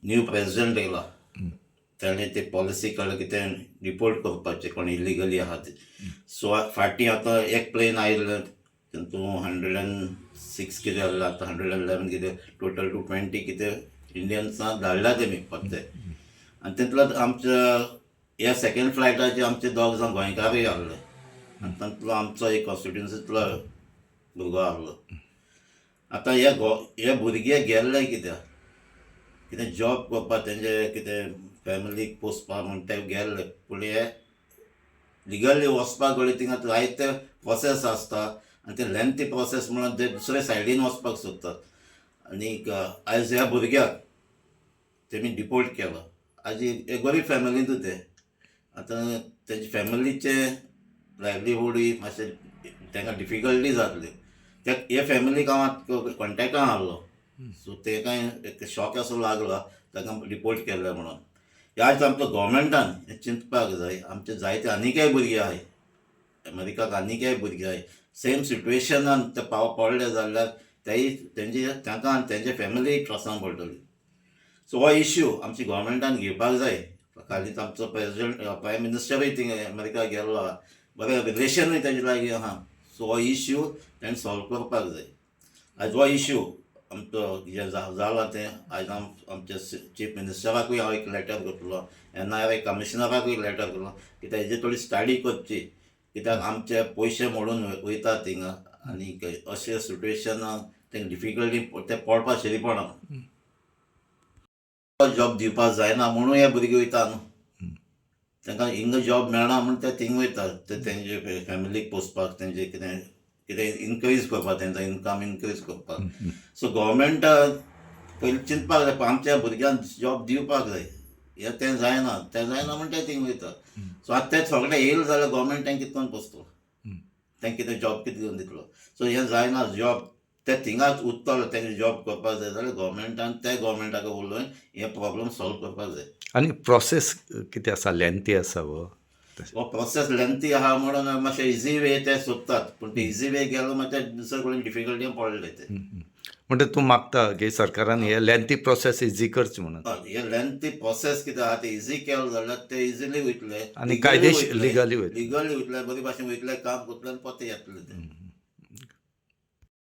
New president येयला ताणें ते पॉलिसी काडला की ते रिपोर्ट करपाचें कोण इलिगली आहा ते. सो फाटीं आतां एक प्लेन आयिल्लें तितून 106 कितें आहलें, आतां 111 कितें टोटल 220 कितें इंडियन्सां धाडला तेमी पत्ते. आनी तितलो आमच्या ह्या सेकेंड फ्लायटाचे आमचे 2 जाण गोंयकारूय आहले आनी तातूंतलो आमचो एक कॉन्स्टिट्युन्सींतलो भुरगो आहलो. आतां हे भुरगे गेल्ले कितें जॉब करपाक तेंचे कितें फॅमिलीक पोसपाक म्हूण ते गेल्ले, पूण हे लिगली वचपाक गळी थिंगा जायते प्रोसेस आसता आनी ते लेंथी प्रोसेस म्हणून ते दुसरे सायडीन वचपाक सोदतात. आनीक आयज ह्या भुरग्याक तेमी डिपोर्ट केलो. आजी एक गरीब फॅमिलींतू ते. आतां तेजे फॅमिलीचे लायवलीहूडूय मातशें तांकां डिफिकल्टी जातली. हे फॅमिलीक हांव कॉन्टेक्टान आहलो, सो तेकाय एक शॉक असो लागला ताका डिपोर्ट केले म्हणून. ह्याच आमच्या गव्हर्मेंटान हें चिंतपाक जाय. आमचे जायते आनीकय भुरगे आहाय अमेरिकाक, आनीकय भुरगे आहाय सेम सिट्युएशनान ते पडले जाल्यार तांकां आनी तेंचे फॅमिलीक त्रासांक पडटली. सो हो इश्यू आमच्या गव्हर्मेंटान घेवपाक जाय. हालींच आमचो प्रायम मिनिस्टरूय थिंगा अमेरिका गेल्लो आहा, बरें रिलेशनूय तेजे लागीं आहा. सो हो इश्यू ताणें सॉल्व करपाक जाय. आयज हो इश्यू आमचो जें जाला तें आयज आमच्या चीफ मिनिस्टराकूय हांव एक लेटर करतलो, NIA कमिशनराकूय लेटर करतलो कित्याक हेजी थोडी स्टडी करची. कित्याक आमचे पयशे मोडून वयता थिंगा आनी अशें सिट्युएशनाक तेंकां डिफिकल्टी ते पडपा शिरी पडना. जॉब दिवपाक जायना म्हणून हे भुरगे वयता न्हू. तांकां हिंगा जॉब मेळना म्हूण ते थिंग वयता, ते तेंचे फॅमिलीक पोसपाक, तेंचे कितें कितें इनक्रीज करपाक, तेंचो इनकम इनक्रीज करपाक. सो गव्हर्मेंट पयलीं चिंतपाक जाय आमच्या भुरग्यांक जॉब दिवपाक जाय. तें जायना म्हूण ते थिंग वयता. सो आतां ते सगळे येयले जाल्यार गव्हर्मेंट तांकां कितें करून पोसतलो, तांकां कितें जॉब कितें दिवन दितलो. सो हें जायना. जॉब ते थिंगाच उरतलो, तांकां जॉब करपाक जाय जाल्यार गव्हर्मेंटाक उलोवन हे प्रॉब्लम सॉल्व करपाक जाय. आनी प्रोसेस कितें आसा, लेंथी आसा हो प्रोसेस लेंथी आहा म्हणून मातशें इजी वे ते सोदतात, पूण ते इजी वे गेलो मागीर दुसरे कडेन डिफिकल्टी पडले ते. म्हणजे तूं मागता की सरकारान हे लेंथी प्रोसेस इजी करची म्हणून. हे लेंथी प्रोसेस कितें आहा ते इजी केलो जाल्यार ते इजिली वयतले आनी कायदेशीर लिगली लिगली वयतले, बरे भाशेन वयतले, काम करतले आनी परते येतले ते.